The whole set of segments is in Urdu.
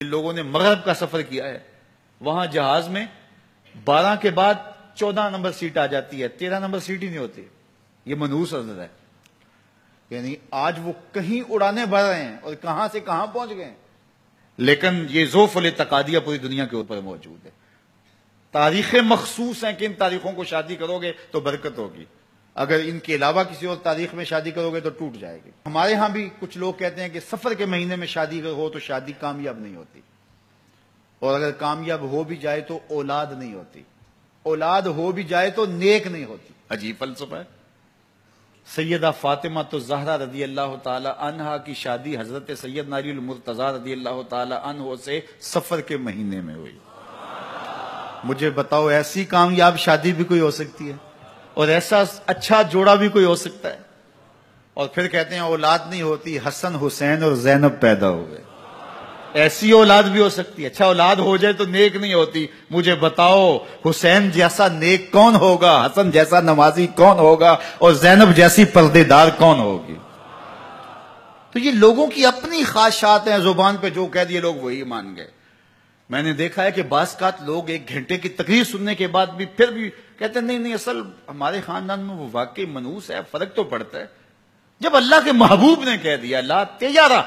لوگوں نے مغرب کا سفر کیا ہے، وہاں جہاز میں 12 کے بعد 14 نمبر سیٹ آ جاتی ہے، 13 نمبر سیٹ ہی نہیں ہوتی. یہ منحوس عدد ہے. یعنی آج وہ کہیں اڑانے بھر رہے ہیں اور کہاں سے کہاں پہنچ گئے ہیں، لیکن یہ ذوف الاعتقادیہ پوری دنیا کے اوپر موجود ہے. تاریخیں مخصوص ہیں کہ ان تاریخوں کو شادی کرو گے تو برکت ہوگی، اگر ان کے علاوہ کسی اور تاریخ میں شادی کرو گے تو ٹوٹ جائے گی. ہمارے ہاں بھی کچھ لوگ کہتے ہیں کہ سفر کے مہینے میں شادی ہو تو شادی کامیاب نہیں ہوتی، اور اگر کامیاب ہو بھی جائے تو اولاد نہیں ہوتی، اولاد ہو بھی جائے تو نیک نہیں ہوتی. عجیب فلسفہ ہے. سیدہ فاطمہ تو زہرا رضی اللہ تعالی عنہا کی شادی حضرت سیدنا علی المرتضی رضی اللہ تعالی عنہ سے سفر کے مہینے میں ہوئی. مجھے بتاؤ ایسی کامیاب شادی بھی کوئی ہو سکتی ہے، اور ایسا اچھا جوڑا بھی کوئی ہو سکتا ہے؟ اور پھر کہتے ہیں اولاد نہیں ہوتی، حسن حسین اور زینب پیدا ہوئے. ایسی اولاد بھی ہو سکتی ہے. اچھا اولاد ہو جائے تو نیک نہیں ہوتی. مجھے بتاؤ حسین جیسا نیک کون ہوگا، حسن جیسا نمازی کون ہوگا، اور زینب جیسی پردے دار کون ہوگی؟ تو یہ لوگوں کی اپنی خواہشات ہیں، زبان پہ جو کہہ دیے لوگ وہی مان گئے. میں نے دیکھا ہے کہ بعض اوقات لوگ 1 گھنٹے کی تقریر سننے کے بعد بھی پھر بھی کہتے ہیں نہیں اصل ہمارے خاندان میں وہ واقعی منحوس ہے، فرق تو پڑتا ہے. جب اللہ کے محبوب نے کہہ دیا لا تیارہ،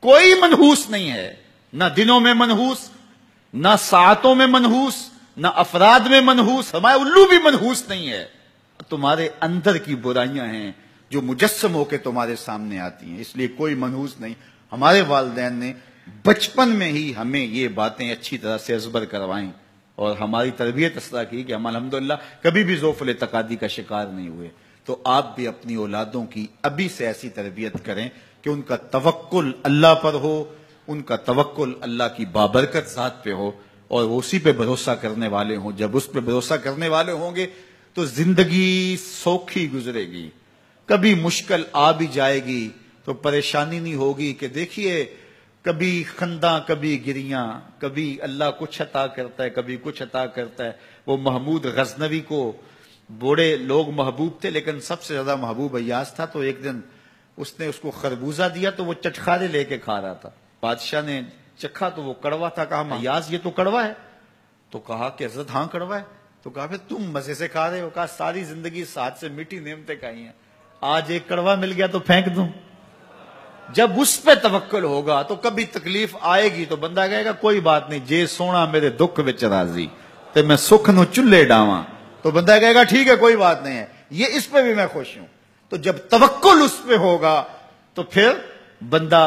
کوئی منحوس نہیں ہے، نہ دنوں میں منحوس، نہ ساعتوں میں منحوس، نہ افراد میں منحوس. ہمارے الو بھی منحوس نہیں ہے. تمہارے اندر کی برائیاں ہیں جو مجسم ہو کے تمہارے سامنے آتی ہیں، اس لیے کوئی منحوس نہیں. ہمارے والدین نے بچپن میں ہی ہمیں یہ باتیں اچھی طرح سے ازبر کروائیں اور ہماری تربیت اس طرح کی کہ ہم الحمدللہ کبھی بھی ذوف الاعتقادی کا شکار نہیں ہوئے. تو آپ بھی اپنی اولادوں کی ابھی سے ایسی تربیت کریں کہ ان کا توکل اللہ پر ہو، ان کا توکل اللہ کی بابرکت ذات پہ ہو، اور وہ اسی پہ بھروسہ کرنے والے ہوں. جب اس پہ بھروسہ کرنے والے ہوں گے تو زندگی سوکھی گزرے گی. کبھی مشکل آ بھی جائے گی تو پریشانی نہیں ہوگی کہ دیکھیے کبھی خنداں کبھی گریاں، کبھی اللہ کچھ عطا کرتا ہے کبھی کچھ عطا کرتا ہے. وہ محمود غزنوی کو بوڑھے لوگ محبوب تھے، لیکن سب سے زیادہ محبوب ایاز تھا. تو ایک دن اس نے اس کو خربوزہ دیا تو وہ چٹخارے لے کے کھا رہا تھا. بادشاہ نے چکھا تو وہ کڑوا تھا. کہا ایاز یہ تو کڑوا ہے. تو کہا کہ حضرت ہاں کڑوا ہے. تو کہا پھر تم مزے سے کھا رہے ہو. کہا ساری زندگی ساتھ سے میٹھی نعمتیں کھائی ہیں، آج ایک کڑوا مل گیا تو پھینک دوں. جب اس پہ توکل ہوگا تو کبھی تکلیف آئے گی تو بندہ کہے گا کوئی بات نہیں، جے سونا میرے دکھ وچ راضی تے میں سکھ نو چلے ڈاواں. تو بندہ کہے گا ٹھیک ہے کوئی بات نہیں ہے، یہ اس پہ بھی میں خوش ہوں. تو جب توکل اس پہ ہوگا تو پھر بندہ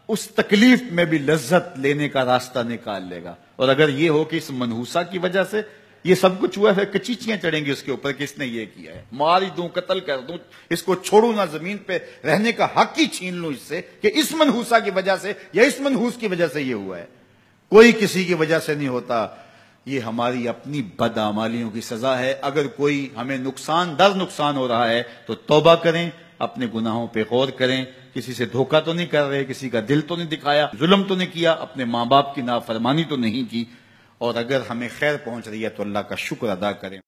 اس تکلیف میں بھی لذت لینے کا راستہ نکال لے گا. اور اگر یہ ہو کہ اس منحوسہ کی وجہ سے یہ سب کچھ ہوا ہے، کچیچیاں چڑھیں گی اس کے اوپر کہ اس نے یہ کیا ہے، مار ہی دوں قتل کر دوں، اس کو چھوڑوں نہ، زمین پہ رہنے کا حق ہی چھین لوں اس سے کہ اس منحوسہ کی وجہ سے یا اس منحوس کی وجہ سے یہ ہوا ہے. کوئی کسی کی وجہ سے نہیں ہوتا. یہ ہماری اپنی بدعمالیوں کی سزا ہے. اگر کوئی ہمیں نقصان در نقصان ہو رہا ہے تو توبہ کریں، اپنے گناہوں پہ غور کریں. کسی سے دھوکہ تو نہیں کر رہے، کسی کا دل تو نہیں دکھایا، ظلم تو نہیں کیا، اپنے ماں باپ کی نافرمانی تو نہیں کی، اور اگر ہمیں خیر پہنچ رہی ہے تو اللہ کا شکر ادا کریں.